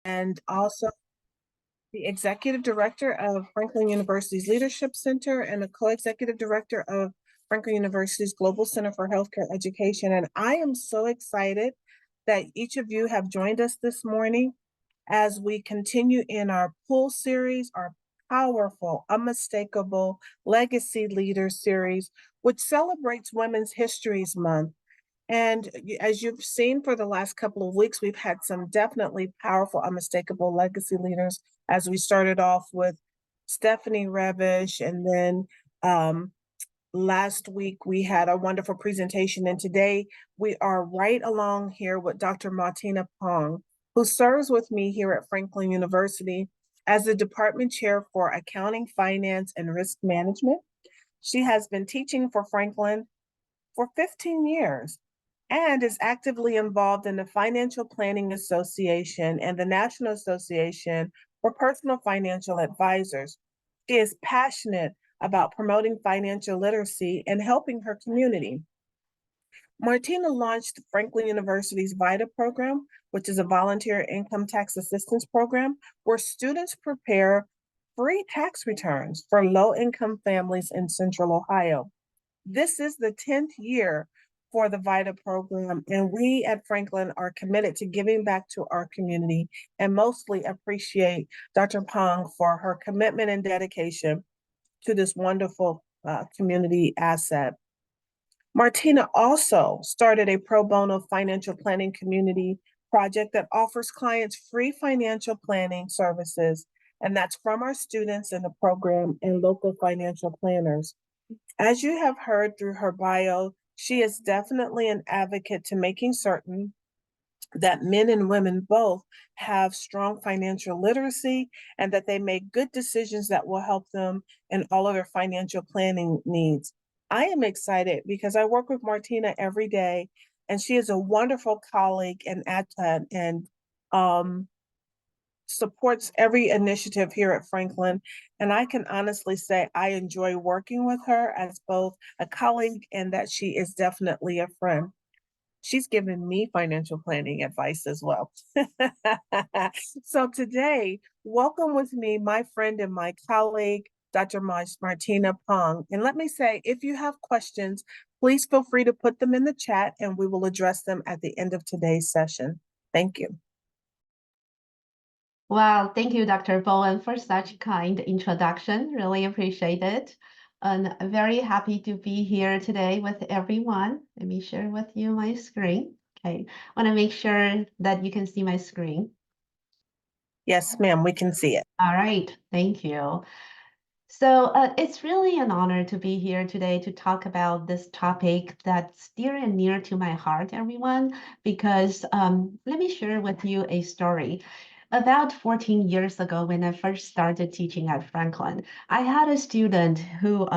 and also the executive director of Franklin University's Leadership Center and the co-executive director of Franklin University's Global Center for Healthcare Education. And I am so excited that each of you have joined us this morning as we continue in our pull series, our powerful, unmistakable legacy leader series, which celebrates Women's Histories Month. And as you've seen for the last couple of weeks, we've had some definitely powerful, unmistakable legacy leaders as we started off with Stephanie Rebish. And then last week we had a wonderful presentation. And today we are right along here with Dr. Martina Peng, who serves with me here at Franklin University as the department chair for accounting, finance, and risk management. She has been teaching for Franklin for 15 years and is actively involved in the Financial Planning Association and the National Association for Personal Financial Advisors. She is passionate about promoting financial literacy and helping her community. Martina launched Franklin University's VITA program, which is a volunteer income tax assistance program, where students prepare free tax returns for low-income families in Central Ohio. This is the 10th year for the VITA program, and we at Franklin are committed to giving back to our community and mostly appreciate Dr. Peng for her commitment and dedication to this wonderful community asset. Martina also started a pro bono financial planning community project that offers clients free financial planning services, and that's from our students in the program and local financial planners. As you have heard through her bio, she is definitely an advocate to making certain that men and women both have strong financial literacy and that they make good decisions that will help them in all of their financial planning needs. I am excited because I work with Martina every day, and she is a wonderful colleague and supports every initiative here at Franklin. And I can honestly say I enjoy working with her as both a colleague and that she is definitely a friend. She's given me financial planning advice as well. So today, welcome with me, my friend and my colleague, Dr. Martina Peng. And let me say, if you have questions, please feel free to put them in the chat and we will address them at the end of today's session. Thank you. Wow, thank you, Dr. Bowen, for such kind introduction. Really appreciate it. And I'm very happy to be here today with everyone. Let me share with you my screen. Okay, I want to make sure that you can see my screen. Yes, ma'am, we can see it. All right, thank you. So it's really an honor to be here today to talk about this topic that's dear and near to my heart, everyone, because let me share with you a story. About 14 years ago, when I first started teaching at Franklin, I had a student who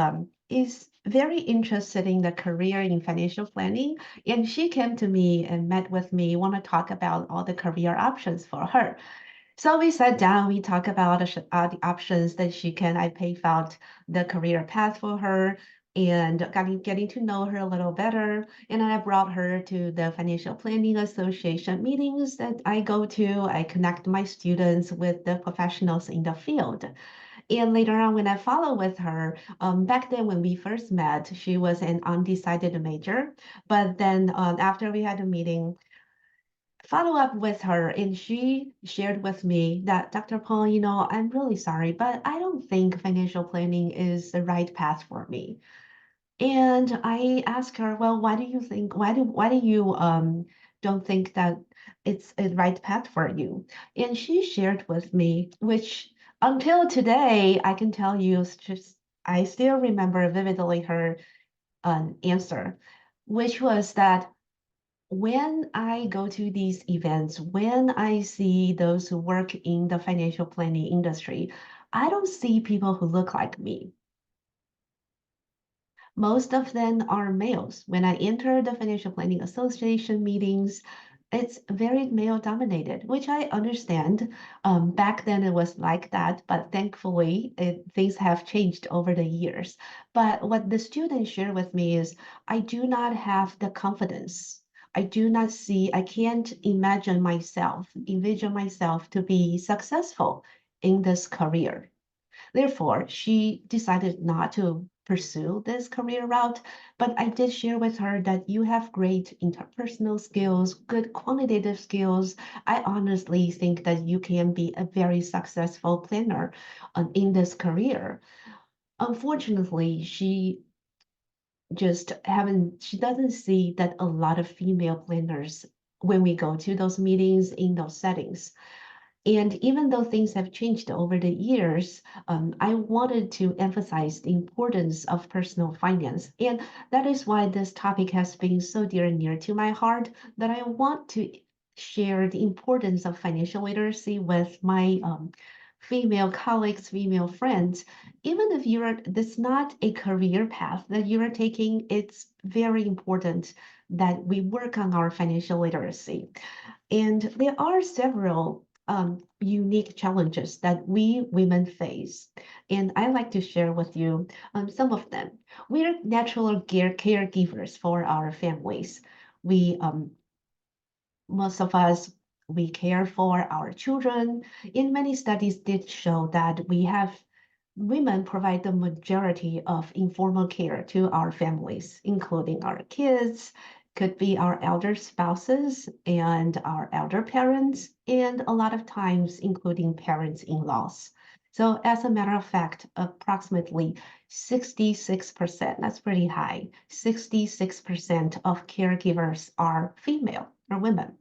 is very interested in the career in financial planning, and she came to me and met with me, want to talk about all the career options for her. So we sat down, we talked about the options that she can, I paved out the career path for her and getting to know her a little better. And I brought her to the Financial Planning Association meetings that I go to. I connect my students with the professionals in the field. And later on, when I follow with her, back then when we first met, she was an undecided major. But then after we had a meeting, follow up with her, and she shared with me that, Dr. Paul, I'm really sorry, but I don't think financial planning is the right path for me. And I asked her, well, why do you think, why do you don't think that it's a right path for you? And she shared with me, which until today, I can tell you, it's just, I still remember vividly her answer, which was that when I go to these events, when I see those who work in the financial planning industry, I don't see people who look like me. Most of them are males. When I enter the Financial Planning Association meetings, it's very male dominated, which I understand. Back then it was like that, but thankfully things have changed over the years. But what the students share with me is, I do not have the confidence I can't envision myself to be successful in this career. Therefore, she decided not to pursue this career route, but I did share with her that you have great interpersonal skills, good quantitative skills. I honestly think that you can be a very successful planner in this career. Unfortunately, she doesn't see that a lot of female planners when we go to those meetings in those settings. And even though things have changed over the years, I wanted to emphasize the importance of personal finance. And that is why this topic has been so dear and near to my heart, that I want to share the importance of financial literacy with my female colleagues, female friends. Even if that's not a career path that you are taking, it's very important that we work on our financial literacy. And there are several unique challenges that we women face. And I like to share with you some of them. We're natural caregivers for our families. We Most of us, we care for our children. In many studies did show that women provide the majority of informal care to our families, including our kids, could be our elder spouses and our elder parents, and a lot of times including parents-in-laws. So as a matter of fact, approximately 66%, that's pretty high, 66% of caregivers are female or women.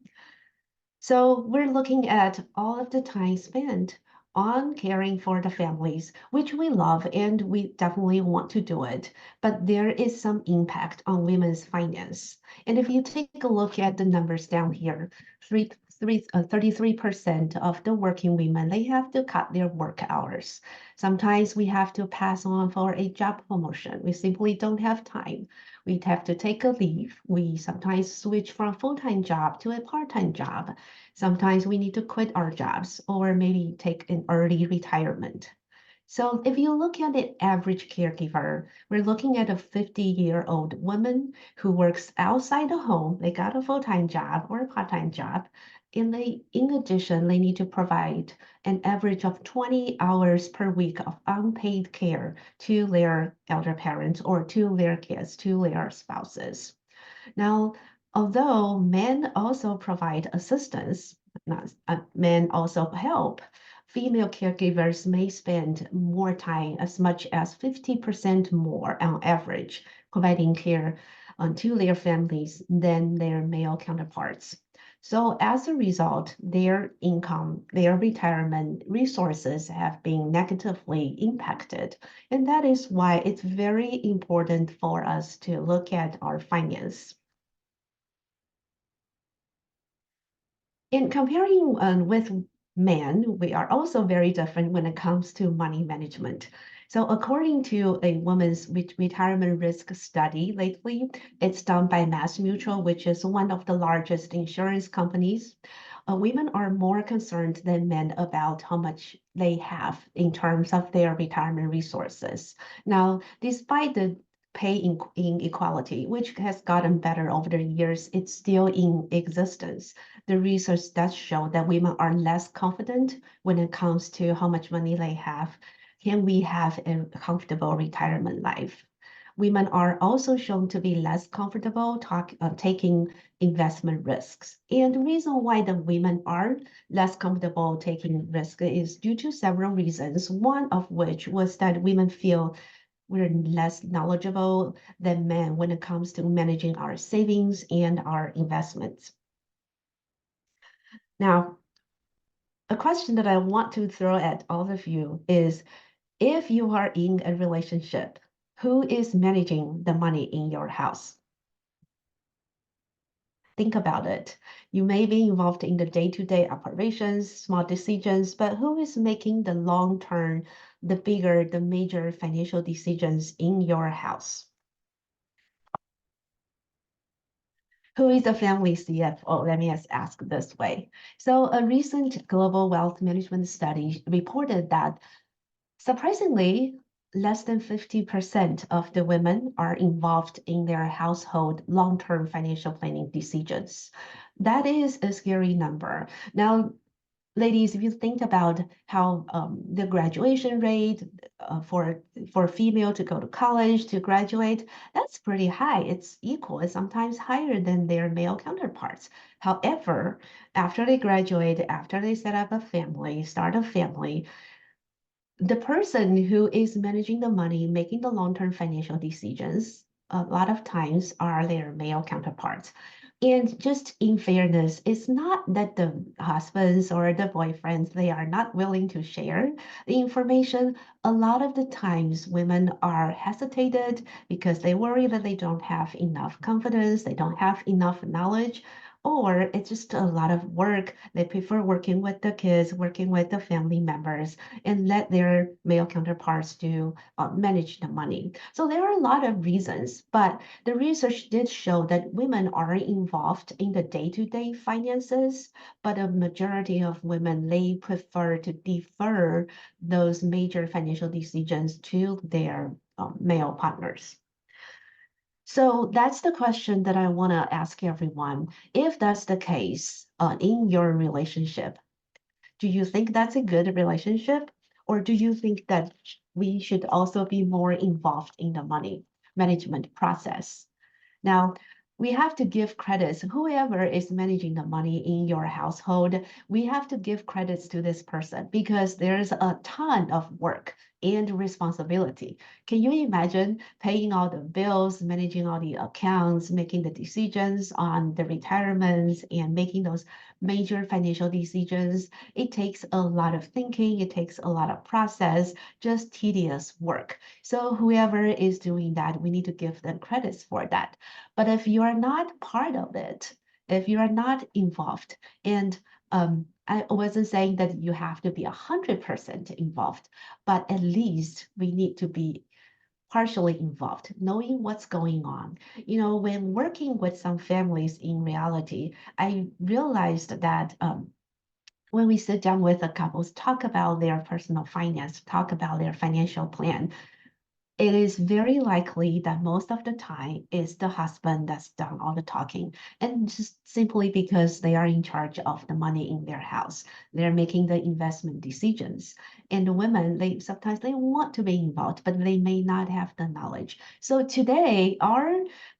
So we're looking at all of the time spent on caring for the families, which we love and we definitely want to do it. But there is some impact on women's finance. And if you take a look at the numbers down here, 33% of the working women, they have to cut their work hours. Sometimes we have to pass on for a job promotion. We simply don't have time. We'd have to take a leave. We sometimes switch from a full-time job to a part-time job. Sometimes we need to quit our jobs or maybe take an early retirement. So if you look at the average caregiver, we're looking at a 50-year-old woman who works outside the home. They got a full-time job or a part-time job. And in addition, they need to provide an average of 20 hours per week of unpaid care to their elder parents or to their kids, to their spouses. Now, although men also provide assistance, men also help, female caregivers may spend more time, as much as 50% more on average, providing care to their families than their male counterparts. So as a result, their income, their retirement resources have been negatively impacted. And that is why it's very important for us to look at our finance. In comparing with men, we are also very different when it comes to money management. So according to a women's retirement risk study lately, it's done by MassMutual, which is one of the largest insurance companies. Women are more concerned than men about how much they have in terms of their retirement resources. Now, despite the pay inequality, which has gotten better over the years, it's still in existence. The research does show that women are less confident when it comes to how much money they have. Can we have a comfortable retirement life? Women are also shown to be less comfortable taking investment risks. And the reason why the women are less comfortable taking risk is due to several reasons, one of which was that women feel we're less knowledgeable than men when it comes to managing our savings and our investments. Now, a question that I want to throw at all of you is, if you are in a relationship, who is managing the money in your house? Think about it. You may be involved in the day-to-day operations, small decisions, but who is making the long-term, the major financial decisions in your house? Who is the family CFO? Let me ask this way. So a recent global wealth management study reported that, surprisingly, less than 50% of the women are involved in their household long-term financial planning decisions. That is a scary number. Now, ladies, if you think about how the graduation rate for a female to go to college to graduate, that's pretty high. It's equal, it's sometimes higher than their male counterparts. However, after they graduate, after they set up a family, start a family, the person who is managing the money, making the long-term financial decisions, a lot of times are their male counterparts. And just in fairness, it's not that the husbands or the boyfriends, they are not willing to share the information. A lot of the times women are hesitated because they worry that they don't have enough confidence, they don't have enough knowledge, or it's just a lot of work. They prefer working with the kids, working with the family members, and let their male counterparts to manage the money. So there are a lot of reasons, but the research did show that women are involved in the day-to-day finances, but a majority of women, they prefer to defer those major financial decisions to their male partners. So that's the question that I want to ask everyone. If that's the case in your relationship, do you think that's a good relationship? Or do you think that we should also be more involved in the money management process? Now, we have to give credits. Whoever is managing the money in your household, we have to give credits to this person because there's a ton of work and responsibility. Can you imagine paying all the bills, managing all the accounts, making the decisions on the retirements, and making those major financial decisions? It takes a lot of thinking, it takes a lot of process, just tedious work. So whoever is doing that, we need to give them credits for that. But if you are not part of it, if you are not involved, and I wasn't saying that you have to be 100% involved, but at least we need to be partially involved, knowing what's going on. You know, when working with some families in reality, I realized that when we sit down with the couples, talk about their personal finance, talk about their financial plan, it is very likely that most of the time it's the husband that's done all the talking, and just simply because they are in charge of the money in their house. They're making the investment decisions. And the women, they sometimes they want to be involved, but they may not have the knowledge. So today, our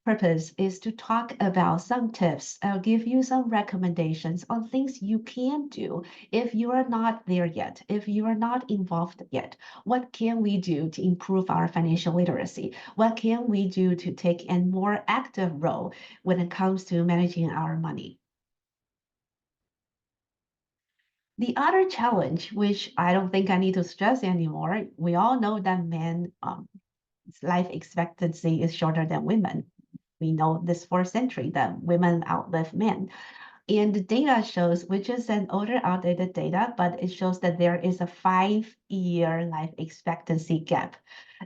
purpose is to talk about some tips. I'll give you some recommendations on things you can do if you are not there yet, if you are not involved yet. What can we do to improve our financial literacy? What can we do to take a more active role when it comes to managing our money? The other challenge, which I don't think I need to stress anymore, we all know that men life expectancy is shorter than women. We know this for a century that women outlive men. And the data shows, which is an older outdated data, but it shows that there is a 5-year life expectancy gap.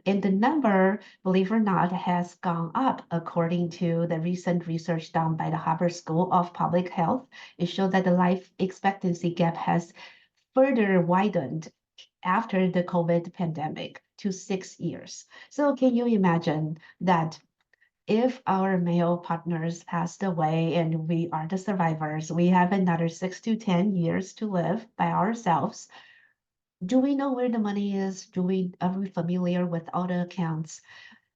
And the number, believe it or not, has gone up according to the recent research done by the Harvard School of Public Health. It showed that the life expectancy gap has further widened after the COVID pandemic to 6 years. So can you imagine that if our male partners passed away and we are the survivors, we have another 6 to 10 years to live by ourselves? Do we know where the money is? Are we familiar with all the accounts?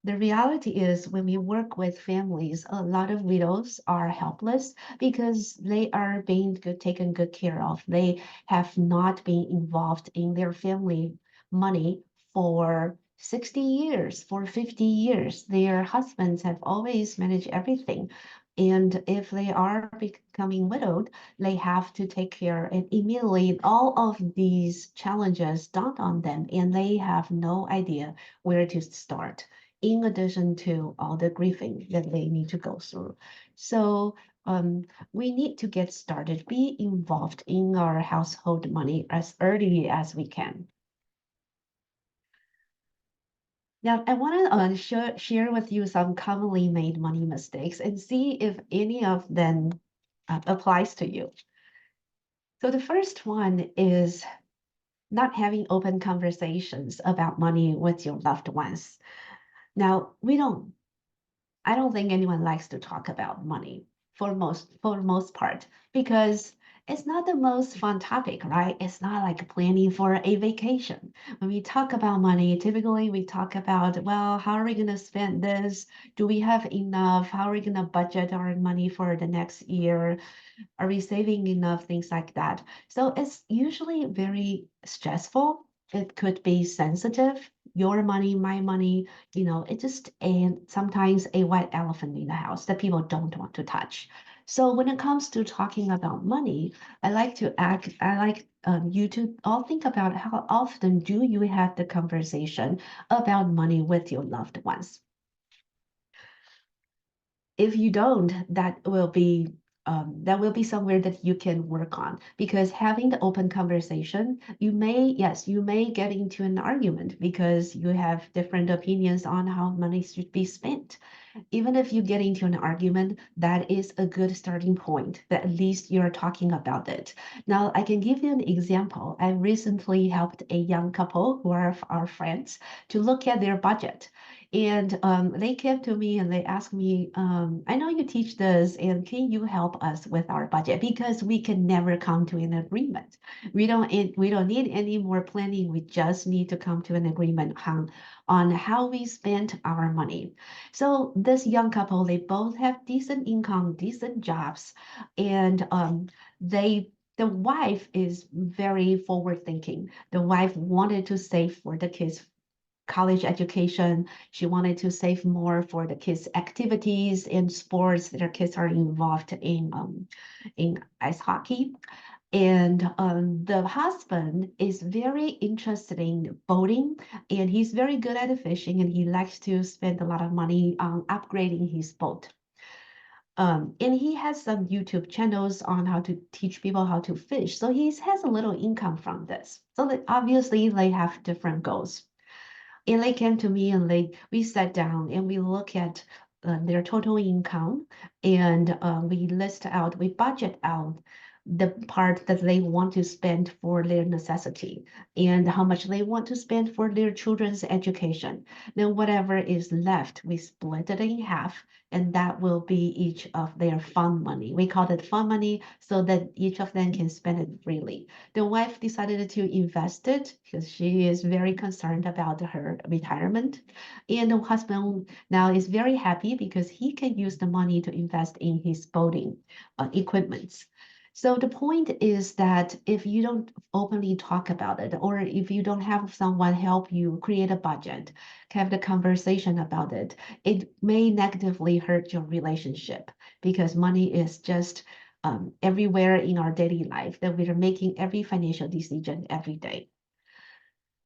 The reality is when we work with families, a lot of widows are helpless because they are being taken good care of. They have not been involved in their family money for 60 years, for 50 years. Their husbands have always managed everything. And if they are becoming widowed, they have to take care, and immediately all of these challenges dawn on them, and they have no idea where to start, in addition to all the grieving that they need to go through. So we need to get started, be involved in our household money as early as we can. Now, I want to share with you some commonly made money mistakes and see if any of them applies to you. So the first one is not having open conversations about money with your loved ones. Now, I don't think anyone likes to talk about money for the most part because it's not the most fun topic, right? It's not like planning for a vacation. When we talk about money, typically we talk about, well, how are we going to spend this? Do we have enough? How are we going to budget our money for the next year? Are we saving enough? Things like that. So it's usually very stressful. It could be sensitive. Your money, my money, it just and sometimes a white elephant in the house that people don't want to touch. So when it comes to talking about money, I like you to all think about how often do you have the conversation about money with your loved ones. If you don't, that will be somewhere that you can work on because having the open conversation, you may get into an argument because you have different opinions on how money should be spent. Even if you get into an argument, that is a good starting point, that at least you're talking about it. Now, I can give you an example. I recently helped a young couple who are our friends to look at their budget. And they came to me and they asked me, I know you teach this, and can you help us with our budget? Because we can never come to an agreement. We don't need any more planning. We just need to come to an agreement on how we spend our money. So this young couple, they both have decent income, decent jobs, and the wife is very forward thinking. The wife wanted to save for the kids' college education. She wanted to save more for the kids' activities and sports. Their kids are involved in ice hockey. And the husband is very interested in boating, and he's very good at fishing, and he likes to spend a lot of money on upgrading his boat. And he has some YouTube channels on how to teach people how to fish. So he has a little income from this. So that obviously they have different goals. And they came to me and we sat down and we look at their total income and we budget out the part that they want to spend for their necessity and how much they want to spend for their children's education. Then whatever is left, we split it in half, and that will be each of their fund money. We call it fund money so that each of them can spend it freely. The wife decided to invest it because she is very concerned about her retirement. And the husband now is very happy because he can use the money to invest in his boating equipments. So the point is that if you don't openly talk about it, or if you don't have someone help you create a budget, have the conversation about it, it may negatively hurt your relationship because money is just everywhere in our daily life that we are making every financial decision every day.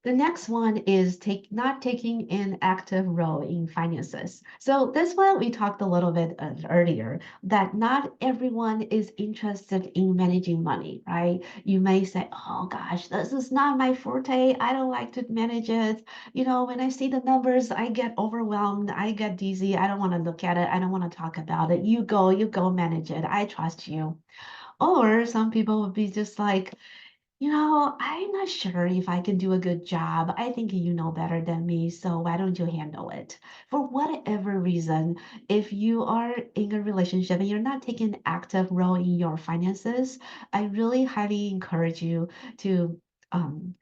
The next one is not taking an active role in finances. So this one we talked a little bit earlier that not everyone is interested in managing money, right? You may say, "Oh gosh, this is not my forte. I don't like to manage it. When I see the numbers, I get overwhelmed. I get dizzy. I don't want to look at it. I don't want to talk about it. You go manage it. I trust you." Or some people would be just like, I'm not sure if I can do a good job. I think you know better than me, so why don't you handle it? For whatever reason, if you are in a relationship and you're not taking an active role in your finances, I really highly encourage you to um,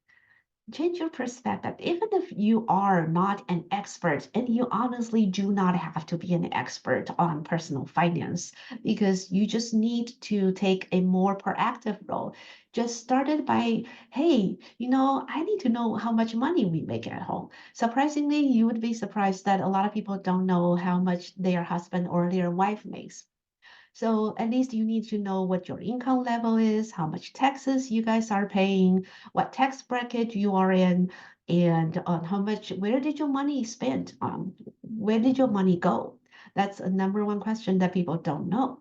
change your perspective. Even if you are not an expert, and you honestly do not have to be an expert on personal finance, because you just need to take a more proactive role. Just started by, hey, I need to know how much money we make at home. Surprisingly, you would be surprised that a lot of people don't know how much their husband or their wife makes. So at least you need to know what your income level is, how much taxes you guys are paying, what tax bracket you are in, and where did your money spend? Where did your money go? That's a number one question that people don't know.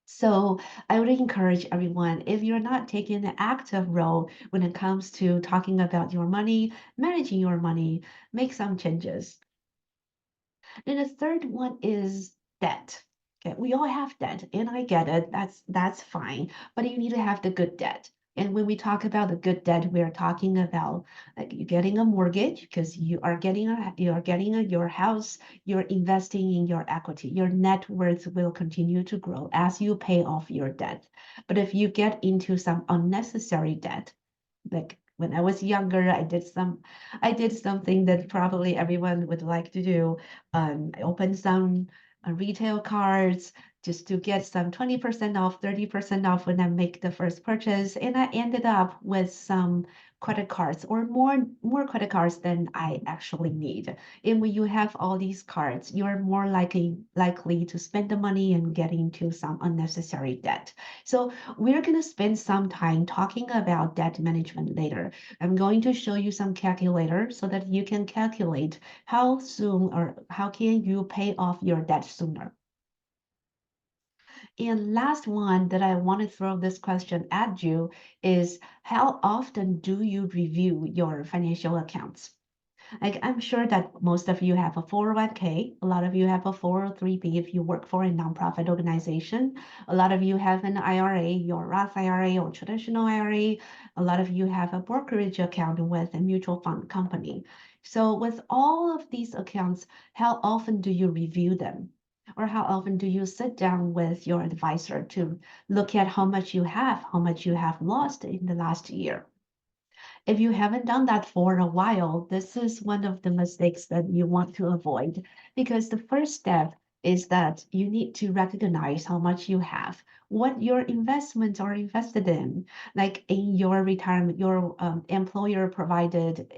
So I would encourage everyone, if you're not taking an active role when it comes to talking about your money, managing your money, make some changes. Then the third one is debt. Okay, we all have debt, and I get it. That's fine, but you need to have the good debt. And when we talk about the good debt, we're talking about like you getting a mortgage because your house, you're investing in your equity. Your net worth will continue to grow as you pay off your debt. But if you get into some unnecessary debt, like when I was younger, I did something that probably everyone would like to do. I opened some retail cards just to get some 20% off, 30% off when I make the first purchase. And I ended up with some credit cards or more credit cards than I actually need. And when you have all these cards, you're more likely to spend the money and get into some unnecessary debt. So we're going to spend some time talking about debt management later. I'm going to show you some calculator so that you can calculate how soon or how can you pay off your debt sooner. And last one that I want to throw this question at you is how often do you review your financial accounts? Like I'm sure that most of you have a 401k, a lot of you have a 403b if you work for a nonprofit organization, a lot of you have an IRA, your Roth IRA or traditional IRA, a lot of you have a brokerage account with a mutual fund company. So with all of these accounts, how often do you review them? Or how often do you sit down with your advisor to look at how much you have lost in the last year? If you haven't done that for a while, this is one of the mistakes that you want to avoid because the first step is that you need to recognize how much you have, what your investments are invested in, like in your retirement, your employer provided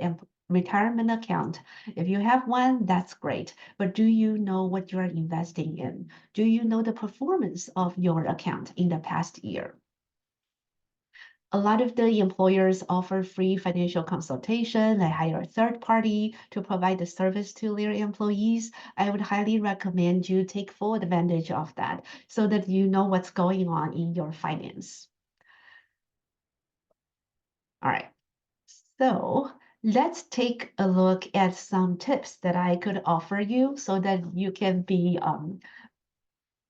retirement account. If you have one, that's great. But do you know what you're investing in? Do you know the performance of your account in the past year? A lot of the employers offer free financial consultation. They hire a third party to provide the service to their employees. I would highly recommend you take full advantage of that so that you know what's going on in your finance. All right. So let's take a look at some tips that I could offer you so that you can be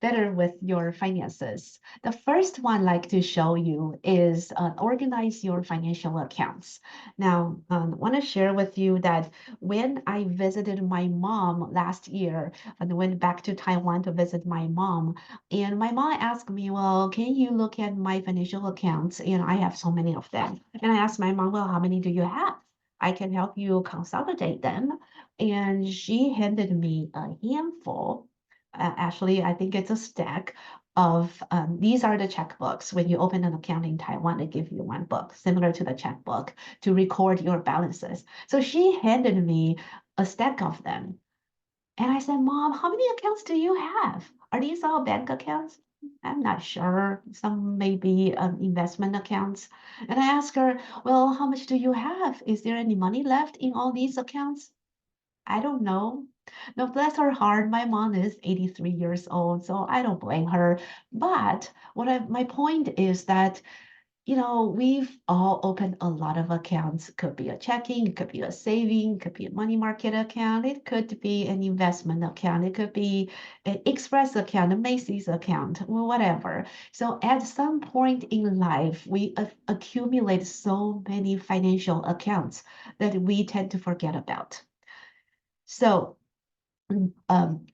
better with your finances. The first one I'd like to show you is organize your financial accounts. Now, I want to share with you that when I visited my mom last year and went back to Taiwan to visit my mom, and my mom asked me, well, can you look at my financial accounts? And I have so many of them. And I asked my mom, well, how many do you have? I can help you consolidate them. And she handed me a handful, actually, I think it's a stack of these are the checkbooks. When you open an account in Taiwan, they give you one book, similar to the checkbook, to record your balances. So she handed me a stack of them. And I said, Mom, how many accounts do you have? Are these all bank accounts? I'm not sure. Some may be investment accounts. And I asked her, well, how much do you have? Is there any money left in all these accounts? I don't know. No, bless her heart, my mom is 83 years old, so I don't blame her. But my point is that, we've all opened a lot of accounts. It could be a checking, it could be a saving, it could be a money market account, it could be an investment account, it could be an Express account, a Macy's account, or whatever. So at some point in life, we accumulate so many financial accounts that we tend to forget about. So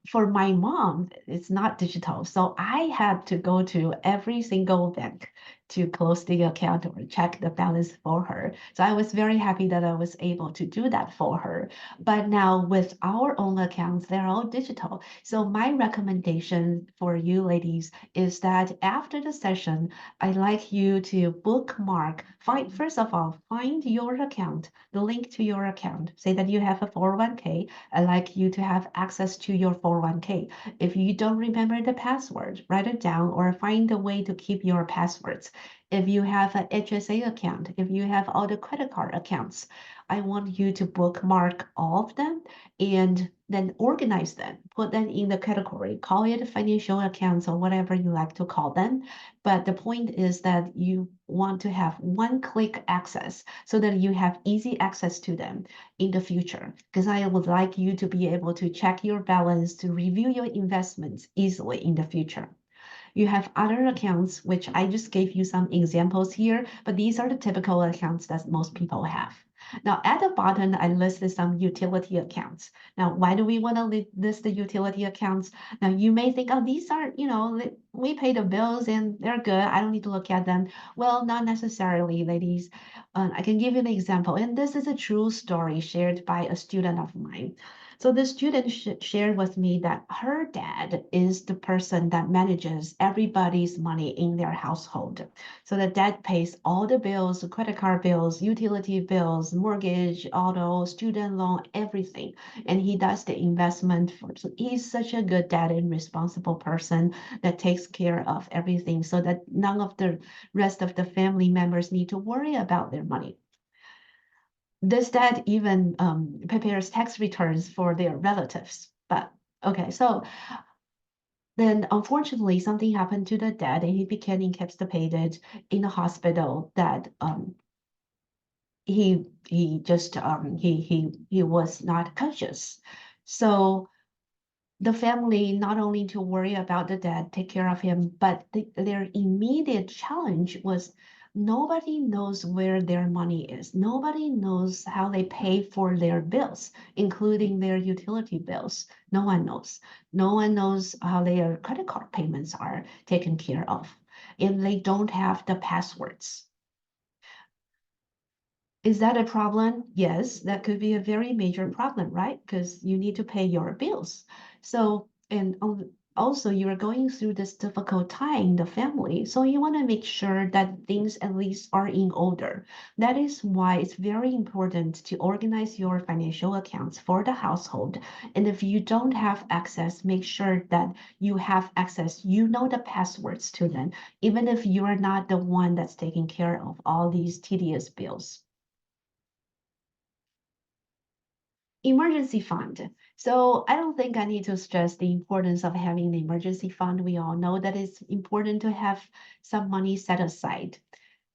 for my mom, it's not digital. So I had to go to every single bank to close the account or check the balance for her. So I was very happy that I was able to do that for her. But now with our own accounts, they're all digital. So my recommendation for you ladies is that after the session, I'd like you to bookmark, first of all, find your account, the link to your account. Say that you have a 401k. I'd like you to have access to your 401k. If you don't remember the password, write it down or find a way to keep your passwords. If you have an HSA account, if you have all the credit card accounts, I want you to bookmark all of them and then organize them, put them in the category, call it financial accounts or whatever you like to call them. But the point is that you want to have one-click access so that you have easy access to them in the future. Because I would like you to be able to check your balance, to review your investments easily in the future. You have other accounts, which I just gave you some examples here, but these are the typical accounts that most people have. Now, at the bottom, I listed some utility accounts. Now, why do we want to list the utility accounts? Now, you may think, oh, these are, we pay the bills and they're good. I don't need to look at them. Well, not necessarily, ladies. I can give you an example, and this is a true story shared by a student of mine. So the student shared with me that her dad is the person that manages everybody's money in their household. So the dad pays all the bills, credit card bills, utility bills, mortgage, auto, student loan, everything. And he does the investment for, so he's such a good dad and responsible person that takes care of everything so that none of the rest of the family members need to worry about their money. This dad even prepares tax returns for their relatives. But okay, so then unfortunately something happened to the dad and he became incapacitated in the hospital that he just he was not conscious. So the family not only to worry about the dad, take care of him, but their immediate challenge was nobody knows where their money is. Nobody knows how they pay for their bills, including their utility bills. No one knows. No one knows how their credit card payments are taken care of. And they don't have the passwords. Is that a problem? Yes, that could be a very major problem, right? Because you need to pay your bills. So, and also you're going through this difficult time in the family. So you want to make sure that things at least are in order. That is why it's very important to organize your financial accounts for the household. And if you don't have access, make sure that you have access, you know the passwords to them, even if you are not the one that's taking care of all these tedious bills. Emergency fund. So I don't think I need to stress the importance of having an emergency fund. We all know that it's important to have some money set aside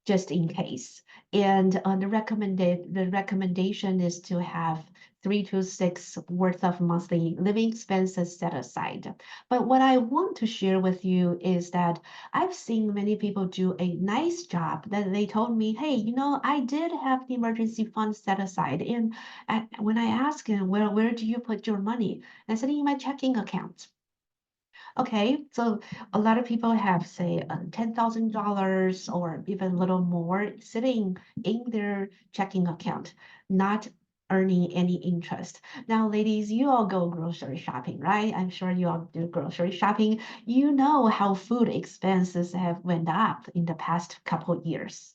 just in case. And the recommendation is to have 3 to 6 worth of monthly living expenses set aside. But what I want to share with you is that I've seen many people do a nice job that they told me, hey, I did have the emergency fund set aside. And when I asked them, well, where do you put your money? I said, in my checking account. Okay, so a lot of people have, say, $10,000 or even a little more sitting in their checking account, not earning any interest. Now, ladies, you all go grocery shopping, right? I'm sure you all do grocery shopping. You know how food expenses have went up in the past couple years.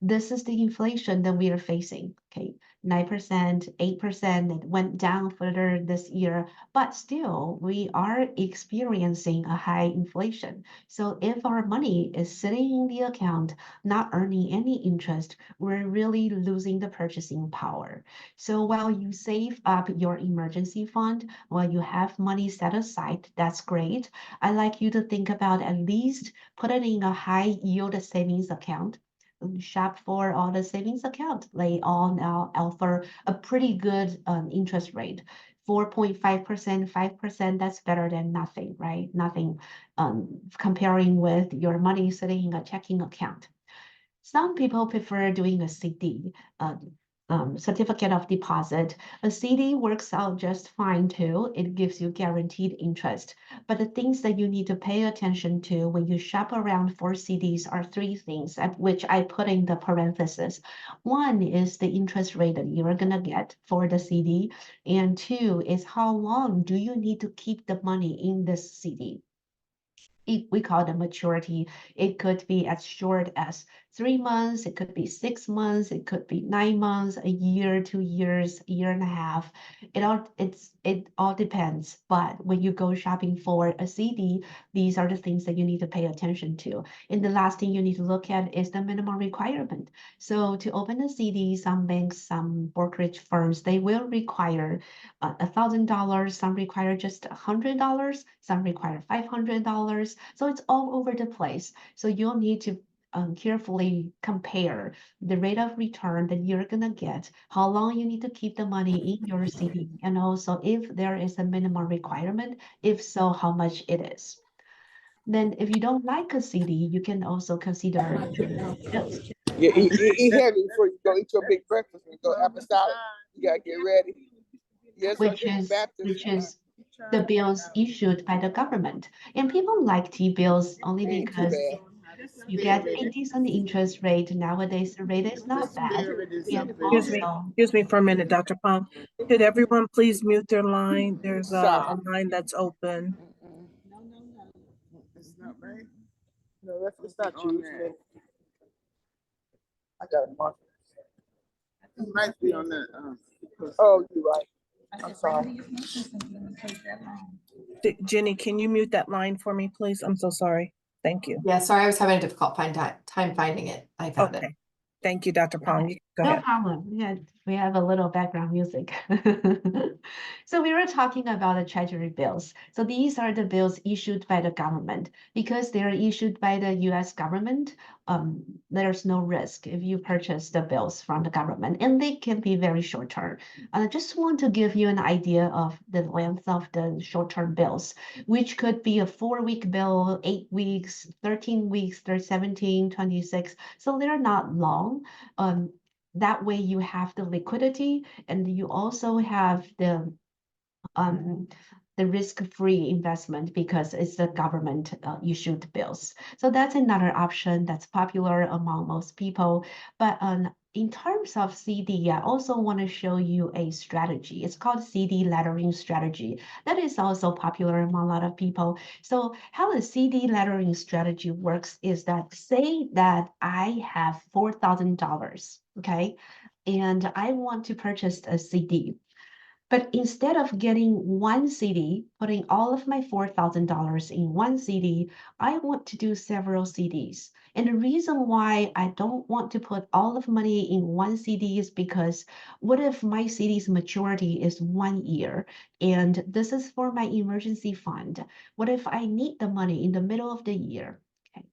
This is the inflation that we are facing, okay? 9%, 8%, it went down further this year, but still we are experiencing a high inflation. So if our money is sitting in the account, not earning any interest, we're really losing the purchasing power. So while you save up your emergency fund, while you have money set aside, that's great. I like you to think about at least put it in a high yield savings account. Shop for all the savings account. They all now offer a pretty good interest rate. 4.5%, 5%, that's better than nothing, right? Nothing comparing with your money sitting in a checking account. Some people prefer doing a CD, certificate of deposit. A CD works out just fine too. It gives you guaranteed interest. But the things that you need to pay attention to when you shop around for CDs are 3 things, at which I put in the parenthesis. One is the interest rate that you're gonna get for the CD, and 2 is how long do you need to keep the money in this CD. We call it maturity. It could be as short as 3 months, it could be 6 months, it could be 9 months, a year, 2 years, a year and a half. It all depends. But when you go shopping for a CD, these are the things that you need to pay attention to. And the last thing you need to look at is the minimum requirement. So to open a CD, some banks, some brokerage firms, they will require $1,000. Some require just $100. Some require $500. So it's all over the place. So you'll need to carefully compare the rate of return that you're gonna get, how long you need to keep the money in your CD, and also if there is a minimum requirement, if so, how much it is. Then if you don't like a CD, you can also consider utility bills. Yeah, eat heavy before you go eat your big breakfast and go have a salad. You gotta get ready. Yes, I which get the is Baptist. which is the bills issued by the government. And people like T-bills only Ain't too because bad. you get a decent interest rate. Nowadays, the rate is not bad. And also, Excuse me for a minute, Dr. Pong. Could everyone please mute their line? There's a line that's open. It's not right. No, it's not you. I got a marker. It might be on that. Oh, you're right. I'm sorry. Jenny, can you mute that line for me, please? I'm so sorry. Thank you. Yeah, sorry, I was having a difficult time finding it. I found it. Okay. Thank you, Dr. Pong. You go no ahead. problem. Yeah, we have a little background music. So we were talking about the treasury bills. So these are the bills issued by the government. Because they are issued by the US government, there's no risk if you purchase the bills from the government, and they can be very short term. I just want to give you an idea of the length of the short term bills, which could be a 4-week bill, 8 weeks, 13 weeks, 17, 26. So they're not long. That way you have the liquidity and you also have the risk-free investment because it's the government issued bills. So that's another option that's popular among most people. But in terms of CD, I also want to show you a strategy. It's called CD lettering strategy. That is also popular among a lot of people. So how the CD lettering strategy works is that say that I have $4,000, okay? And I want to purchase a CD. But instead of getting one CD, putting all of my $4,000 in one CD, I want to do several CDs. And the reason why I don't want to put all of money in one CD is because what if my CD's maturity is 1 year and this is for my emergency fund? What if I need the money in the middle of the year? Okay.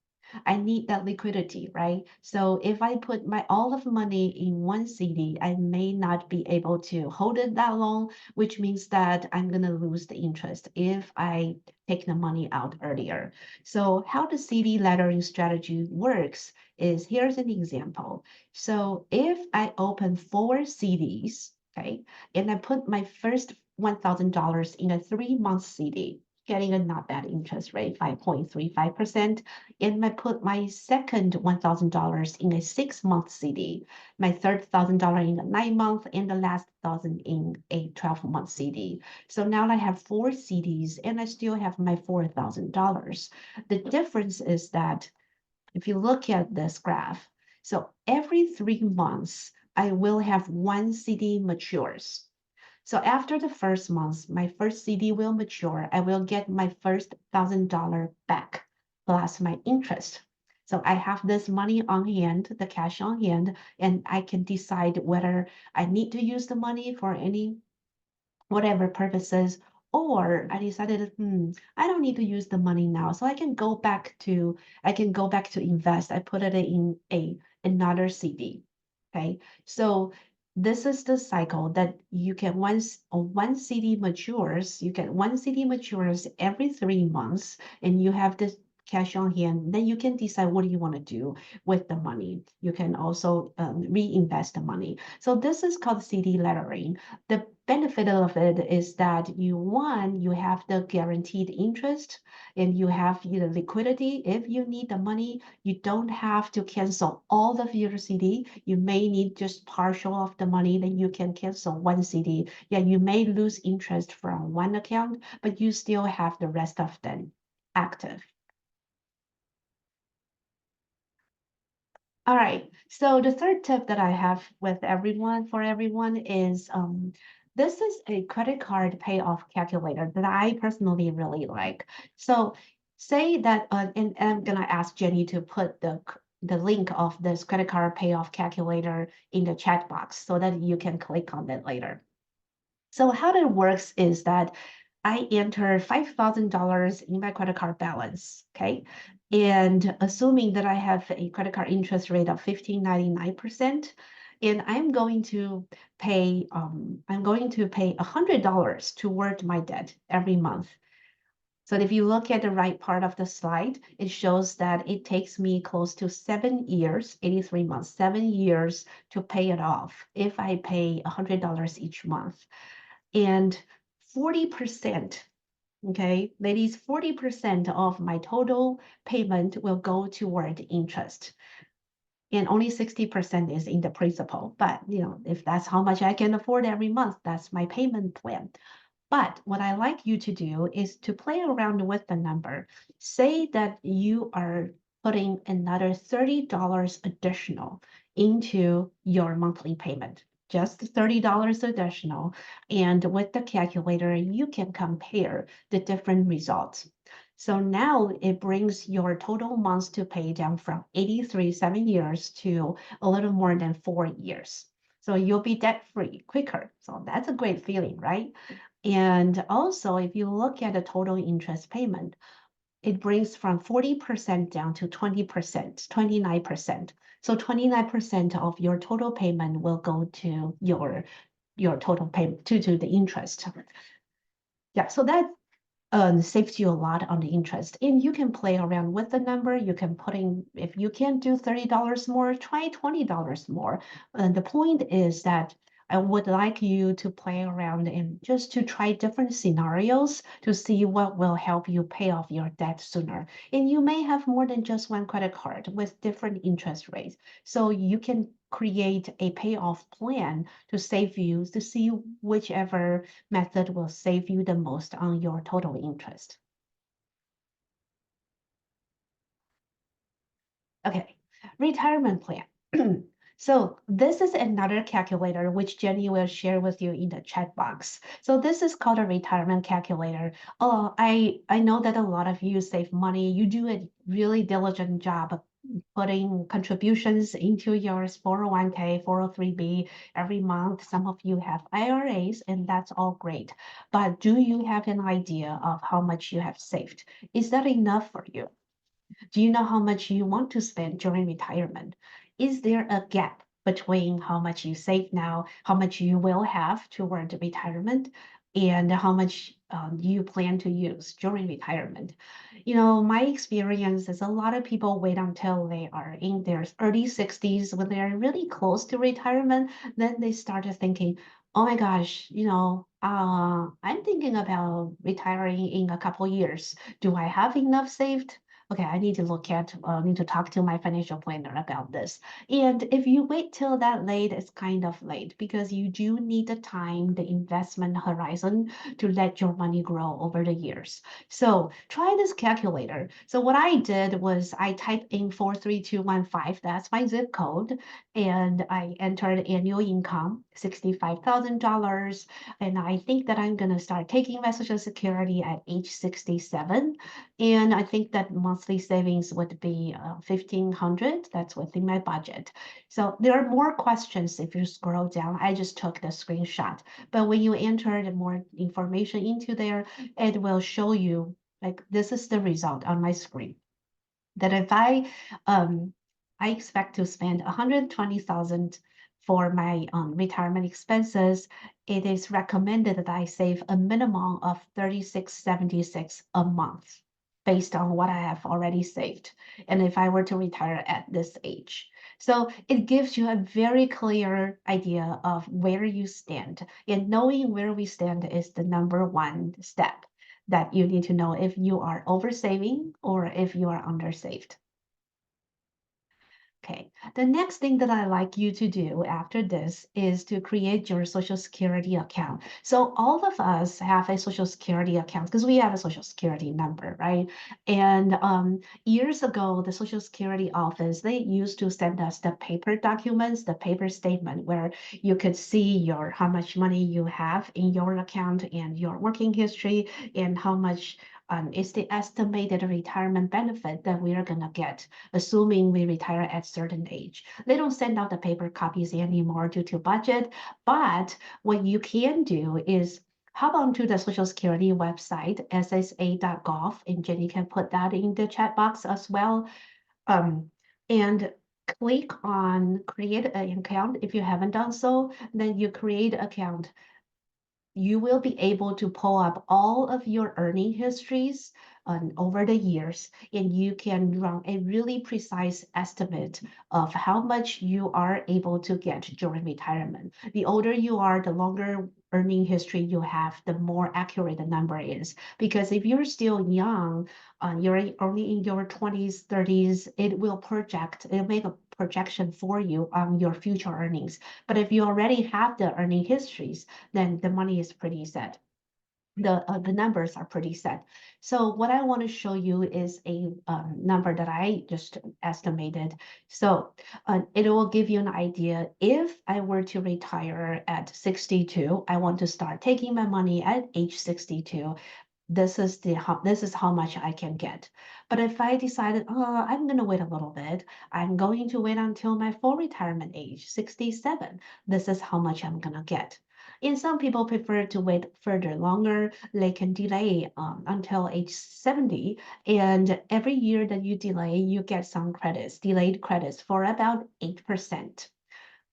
I need that liquidity, right? So if I put my all of money in one CD, I may not be able to hold it that long, which means that I'm gonna lose the interest if I take the money out earlier. So how the CD lettering strategy works is here's an example. So if I open 4 CDs, okay, and I put my first $1,000 in a 3-month CD, getting a not bad interest rate, 5.35%. And I put my second $1,000 in a 6-month CD, my third $1,000 in a 9-month, and the last 1,000 in a 12-month CD. So now I have 4 CDs and I still have my $4,000. The difference is that if you look at this graph, so every 3 months, I will have 1 CD matures. So after the first month, my first CD will mature. I will get my first $1,000 back plus my interest. So I have this money on hand, the cash on hand, and I can decide whether I need to use the money for any whatever purposes, or I decided, I don't need to use the money now, so I can go back to invest. I put it in another CD. Okay, so this is the cycle that you can once one CD matures, one CD matures every 3 months, and you have this cash on hand. Then you can decide what do you want to do with the money. You can also reinvest the money. So this is called CD lettering. The benefit of it is that you have the guaranteed interest and you have the liquidity. If you need the money, you don't have to cancel all of your CD. You may need just partial of the money, then you can cancel one CD. Yeah, you may lose interest from one account, but you still have the rest of them active. All right, so the third tip that I have for everyone is this is a credit card payoff calculator that I personally really like. So say that, and I'm gonna ask Jenny to put the link of this credit card payoff calculator in the chat box so that you can click on it later. So how that works is that I enter $5,000 in my credit card balance, okay? And assuming that I have a credit card interest rate of 15.99%, and I'm going to pay $100 toward my debt every month. So if you look at the right part of the slide, it shows that it takes me close to 7 years, 83 months, 7 years to pay it off if I pay $100 each month. And 40%, okay, ladies, 40% of my total payment will go toward interest. And only 60% is in the principal. But if that's how much I can afford every month, that's my payment plan. But what I like you to do is to play around with the number. Say that you are putting another $30 additional into your monthly payment, just $30 additional. And with the calculator, you can compare the different results. So now it brings your total months to pay down from 83, 7 years to a little more than 4 years. So you'll be debt free quicker. So that's a great feeling, right? And also, if you look at the total interest payment, it brings from 40% down to 20%, 29%. So 29% of your total payment will go to your total payment, to the interest. Yeah, so that saves you a lot on the interest. And you can play around with the number. You can put in, if you can't do $30 more, try $20 more. And the point is that I would like you to play around and just to try different scenarios to see what will help you pay off your debt sooner. And you may have more than just one credit card with different interest rates. So you can create a payoff plan to save you, to see whichever method will save you the most on your total interest. Okay, retirement plan. So this is another calculator which Jenny will share with you in the chat box. So this is called a retirement calculator. I know that a lot of you save money. You do a really diligent job putting contributions into your 401k, 403b every month. Some of you have IRAs, and that's all great. But do you have an idea of how much you have saved? Is that enough for you? Do you know how much you want to spend during retirement? Is there a gap between how much you save now, how much you will have toward retirement, and how much you plan to use during retirement? My experience is a lot of people wait until they are in their early 60s when they're really close to retirement. Then they started thinking, oh my gosh, I'm thinking about retiring in a couple years. Do I have enough saved? Okay, I need to need to talk to my financial planner about this. And if you wait till that late, it's kind of late because you do need the time, the investment horizon to let your money grow over the years. So try this calculator. So what I did was I typed in 43215, that's my zip code, and I entered annual income, $65,000. And I think that I'm gonna start taking my Social Security at age 67. And I think that monthly savings would be 1,500. That's within my budget. So there are more questions if you scroll down. I just took the screenshot. But when you enter the more information into there, it will show you, like, this is the result on my screen. That if I expect to spend 120,000 for my retirement expenses, it is recommended that I save a minimum of 36.76 a month based on what I have already saved. And if I were to retire at this age. So it gives you a very clear idea of where you stand. And knowing where we stand is the number one step that you need to know if you are oversaving or if you are undersaved. Okay, the next thing that I like you to do after this is to create your Social Security account. So all of us have a Social Security account because we have a Social Security number, right? And years ago, the Social Security office, they used to send us the paper documents, the paper statement where you could see how much money you have in your account and your working history and how much is the estimated retirement benefit that we are going to get, assuming we retire at certain age. They don't send out the paper copies anymore due to budget, but what you can do is hop onto the Social Security website, ssa.gov, and Jenny can put that in the chat box as well. And click on create an account. If you haven't done so, then you create an account. you will be able to pull up all of your earning histories over the years, and you can run a really precise estimate of how much you are able to get during retirement. The older you are, the longer earning history you have, the more accurate the number is. Because if you're still young, you're only in your 20s, 30s, it'll make a projection for you on your future earnings. But if you already have the earning histories, then the money is pretty set. The numbers are pretty set. So what I want to show you is a number that I just estimated. So it will give you an idea. If I were to retire at 62, I want to start taking my money at age 62. This is how much I can get. But if I decided, oh, I'm going to wait a little bit, I'm going to wait until my full retirement age, 67. This is how much I'm going to get. And some people prefer to wait further longer. They can delay until age 70. And every year that you delay, you get some credits, delayed credits for about 8%.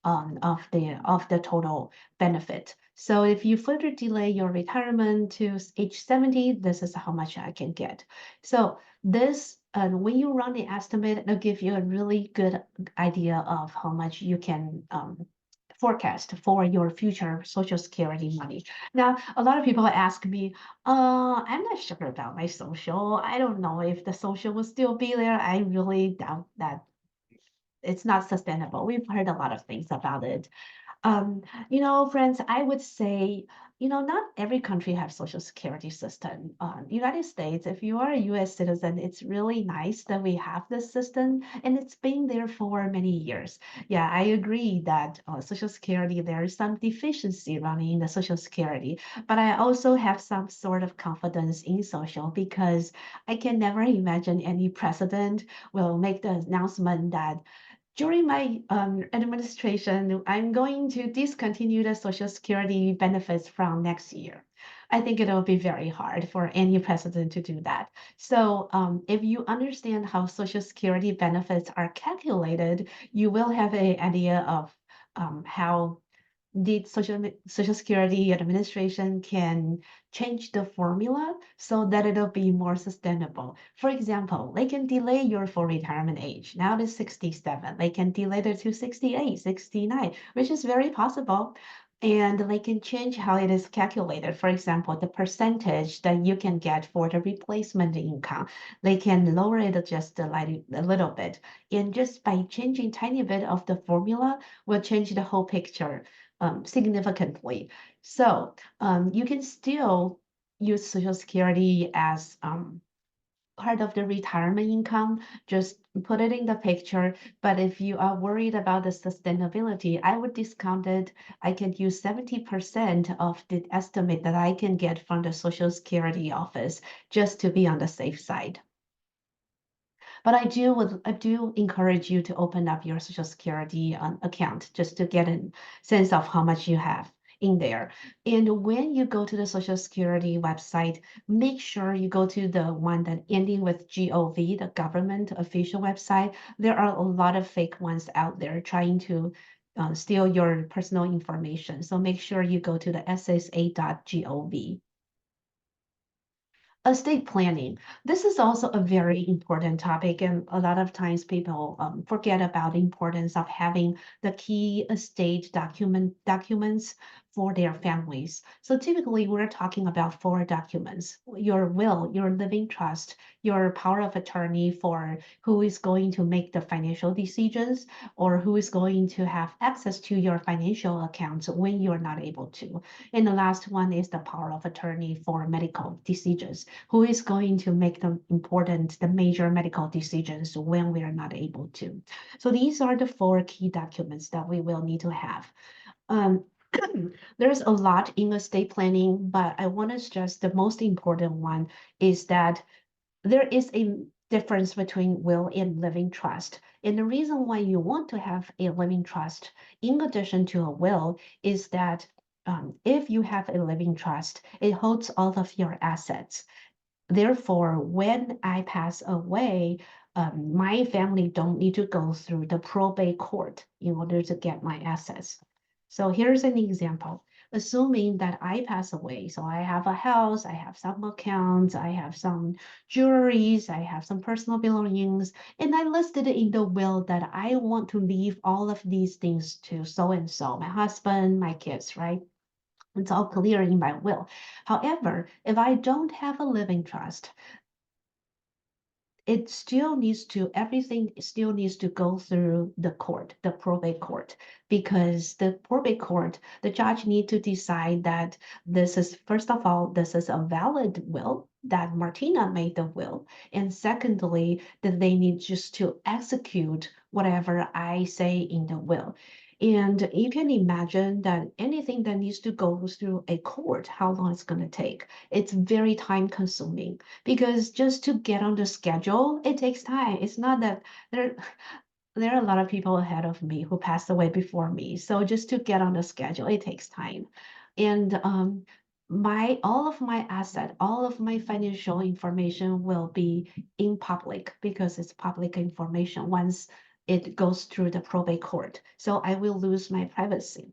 Of the total benefit. So if you further delay your retirement to age 70, this is how much I can get. So this, when you run the estimate, it'll give you a really good idea of how much you can forecast for your future Social Security money. Now, a lot of people ask me, I'm not sure about my social. I don't know if the social will still be there. I really doubt that it's not sustainable. We've heard a lot of things about it. Friends, I would say, not every country has social security system. United States, if you are a US citizen, it's really nice that we have this system, and it's been there for many years. Yeah, I agree that social security, there is some deficiency running in the social security, but I also have some sort of confidence in social because I can never imagine any president will make the announcement that during my administration, I'm going to discontinue the Social Security benefits from next year. I think it'll be very hard for any president to do that. So if you understand how Social Security benefits are calculated, you will have an idea of how the Social Security Administration can change the formula so that it'll be more sustainable. For example, they can delay your full retirement age. Now it is 67. They can delay it to 68, 69, which is very possible. And they can change how it is calculated. For example, the percentage that you can get for the replacement income, they can lower it just a little bit. And just by changing tiny bit of the formula will change the whole picture significantly. So you can still use Social Security as part of the retirement income, just put it in the picture. But if you are worried about the sustainability, I would discount it. I can use 70% of the estimate that I can get from the Social Security office just to be on the safe side. But I do encourage you to open up your Social Security account just to get a sense of how much you have in there. And when you go to the Social Security website, make sure you go to the one that ending with .gov, the government official website. There are a lot of fake ones out there trying to steal your personal information. So make sure you go to the ssa.gov. Estate planning. This is also a very important topic, and a lot of times people forget about the importance of having the key estate documents for their families. So typically we're talking about 4 documents: your will, your living trust, your power of attorney for who is going to make the financial decisions or who is going to have access to your financial accounts when you're not able to. And the last one is the power of attorney for medical decisions. Who is going to make the major medical decisions when we are not able to. So these are the 4 key documents that we will need to have. There's a lot in estate planning, but I want to stress the most important one is that there is a difference between will and living trust. And the reason why you want to have a living trust in addition to a will is that if you have a living trust, it holds all of your assets. Therefore, when I pass away, my family don't need to go through the probate court in order to get my assets. So here's an example. assuming that I pass away. So I have a house, I have some accounts, I have some jewelries, I have some personal belongings, and I listed in the will that I want to leave all of these things to so and so, my husband, my kids, right? It's all clear in my will. However, if I don't have a living trust, it still needs to, everything still needs to go through the court, the probate court, because the probate court, the judge need to decide that this is, first of all, this is a valid will, that Martina made the will. And secondly, that they need just to execute whatever I say in the will. And you can imagine that anything that needs to go through a court, how long it's going to take. It's very time consuming because just to get on the schedule, it takes time. It's not that there are a lot of people ahead of me who passed away before me. So just to get on the schedule, it takes time. And my all of my asset, all of my financial information will be in public because it's public information once it goes through the probate court. So I will lose my privacy.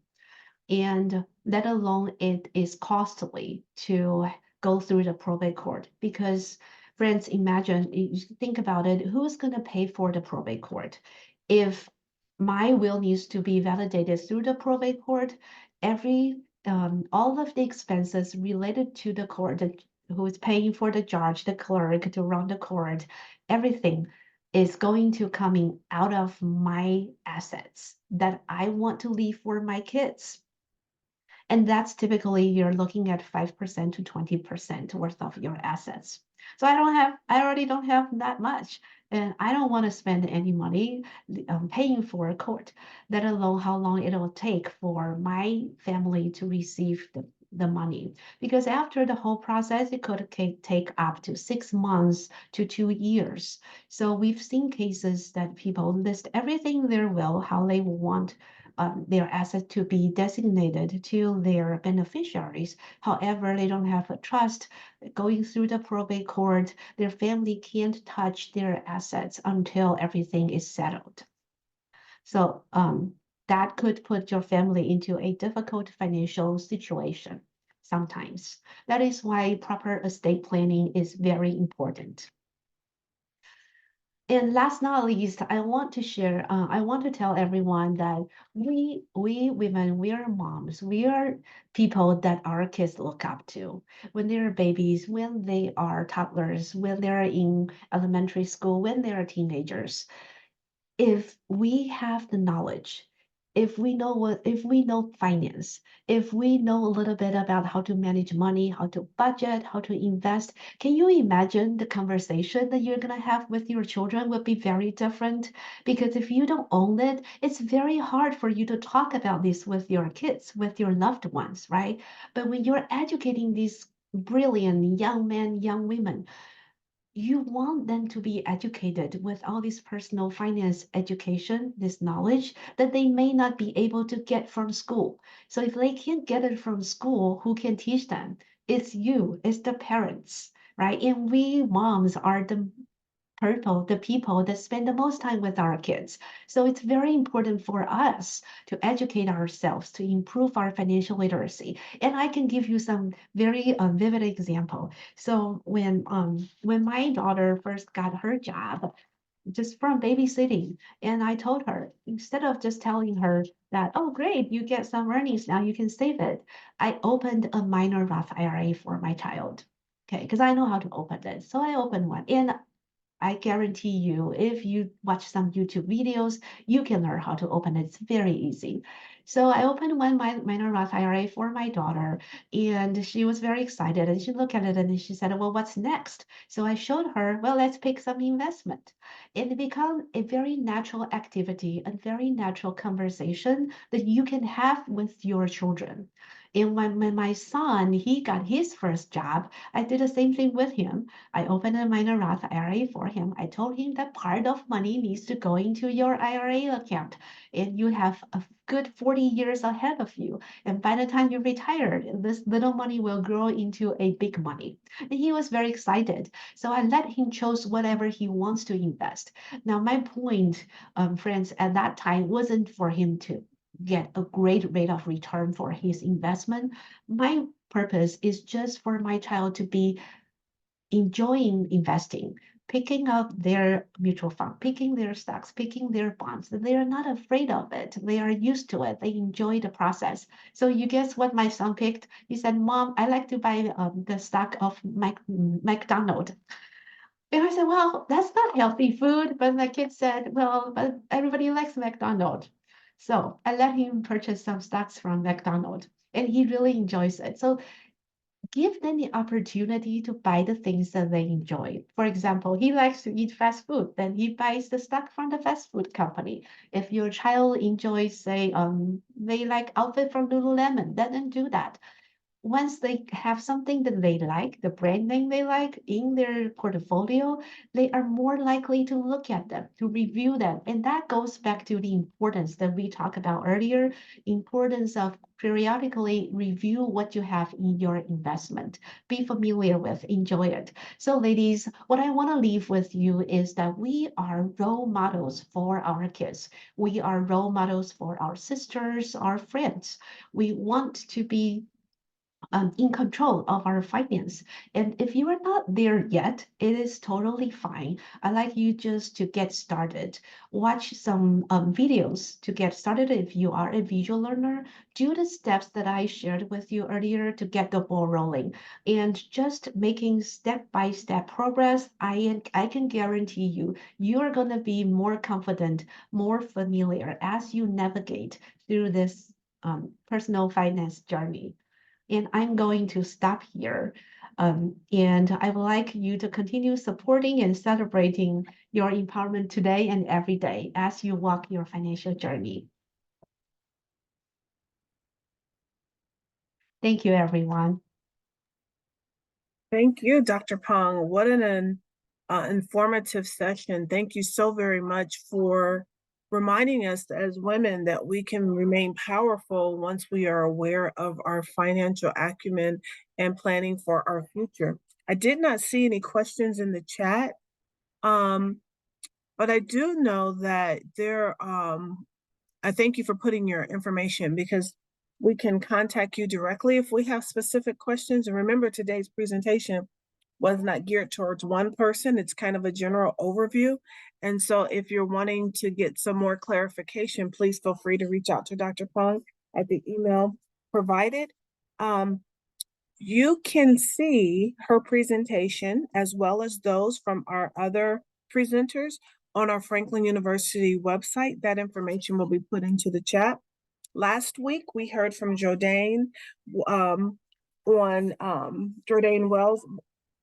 And let alone it is costly to go through the probate court because friends, imagine, you think about it, who's going to pay for the probate court? If my will needs to be validated through the probate court, every all of the expenses related to the court, who is paying for the judge, the clerk to run the court, everything is going to coming out of my assets that I want to leave for my kids. And that's typically you're looking at 5% to 20% worth of your assets. So I already don't have that much. And I don't want to spend any money paying for a court, let alone how long it'll take for my family to receive the money. Because after the whole process, it could take up to 6 months to 2 years. So we've seen cases that people list everything in their will, how they want their assets to be designated to their beneficiaries. However, they don't have a trust. Going through the probate court, their family can't touch their assets until everything is settled. So that could put your family into a difficult financial situation sometimes. That is why proper estate planning is very important. And last but not least, I want to share, I want to tell everyone that we women, we are moms. We are people that our kids look up to when they're babies, when they are toddlers, when they're in elementary school, when they are teenagers. If we have the knowledge, if we know finance, if we know a little bit about how to manage money, how to budget, how to invest, can you imagine the conversation that you're going to have with your children will be very different? Because if you don't own it, it's very hard for you to talk about this with your kids, with your loved ones, right? But when you're educating these brilliant young men, young women, you want them to be educated with all this personal finance education, this knowledge that they may not be able to get from school. So if they can't get it from school, who can teach them? It's you, it's the parents, right? And we moms are the people that spend the most time with our kids. So it's very important for us to educate ourselves to improve our financial literacy. And I can give you some very vivid example. So when my daughter first got her job, just from babysitting, and I told her, instead of just telling her that, oh great, you get some earnings now, you can save it, I opened a minor Roth IRA for my child. Okay, because I know how to open it. So I opened one. And I guarantee you, if you watch some YouTube videos, you can learn how to open it. It's very easy. So I opened one minor Roth IRA for my daughter, and she was very excited. And she looked at it and she said, well, what's next? So I showed her, well, let's pick some investment. It became a very natural activity, a very natural conversation that you can have with your children. And when my son, he got his first job, I did the same thing with him. I opened a minor Roth IRA for him. I told him that part of money needs to go into your IRA account, and you have a good 40 years ahead of you. And by the time you retire, this little money will grow into a big money. And he was very excited. So I let him choose whatever he wants to invest. Now, my point, friends, at that time wasn't for him to get a great rate of return for his investment. My purpose is just for my child to be enjoying investing, picking up their mutual fund, picking their stocks, picking their bonds. They are not afraid of it. They are used to it. They enjoy the process. So you guess what my son picked? He said, "Mom, I like to buy the stock of McDonald's." And I said, "Well, that's not healthy food." But my kid said, "Well, but everybody likes McDonald's." So I let him purchase some stocks from McDonald's, and he really enjoys it. So give them the opportunity to buy the things that they enjoy. For example, he likes to eat fast food, then he buys the stock from the fast food company. If your child enjoys, say, they like outfit from Lululemon, let them do that. Once they have something that they like, the brand name they like in their portfolio, they are more likely to look at them, to review them. And that goes back to the importance that we talked about earlier, importance of periodically review what you have in your investment. Be familiar with, enjoy it. So ladies, what I want to leave with you is that we are role models for our kids. We are role models for our sisters, our friends. We want to be in control of our finance. And if you are not there yet, it is totally fine. I like you just to get started. Watch some videos to get started. If you are a visual learner, do the steps that I shared with you earlier to get the ball rolling. And just making step-by-step progress, I can guarantee you, you're going to be more confident, more familiar as you navigate through this personal finance journey. And I'm going to stop here. And I would like you to continue supporting and celebrating your empowerment today and every day as you walk your financial journey. Thank you, everyone. Thank you, Dr. Peng. What an informative session. Thank you so very much for reminding us as women that we can remain powerful once we are aware of our financial acumen and planning for our future. I did not see any questions in the chat, but I do know that I thank you for putting your information, because we can contact you directly if we have specific questions. And remember, today's presentation was not geared towards one person. It's kind of a general overview. And so if you're wanting to get some more clarification, please feel free to reach out to Dr. Peng at the email provided. You can see her presentation as well as those from our other presenters on our Franklin University website. That information will be put into the chat. Last week, we heard from Jordan Jordan Wells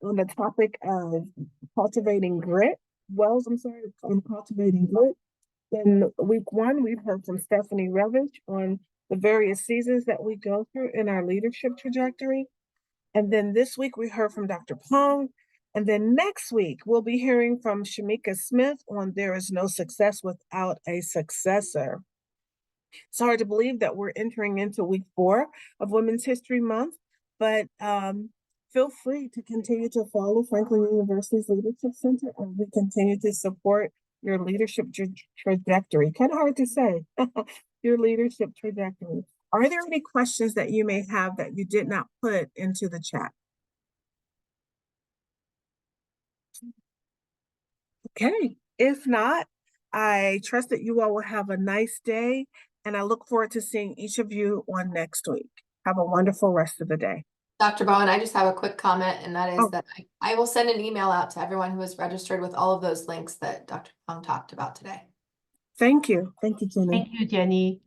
on the topic of cultivating grit. On cultivating grit. In week 1, we've heard from Stephanie Revich on the various seasons that we go through in our leadership trajectory. And then this week we heard from Dr. Peng. And then next week, we'll be hearing from Shamika Smith on There Is No Success Without a Successor. It's hard to believe that we're entering into week 4 of Women's History Month, but feel free to continue to follow Franklin University's Leadership Center as we continue to support your leadership trajectory. Kind of hard to say, your leadership trajectory. Are there any questions that you may have that you did not put into the chat? Okay, if not, I trust that you all will have a nice day, and I look forward to seeing each of you on next week. Have a wonderful rest of the day. Dr. Bowen, I just have a quick comment, and that is Oh. that I will send an email out to everyone who is registered with all of those links that Dr. Peng talked about today. Thank you. Thank you, Jenny. Thank you, Jenny.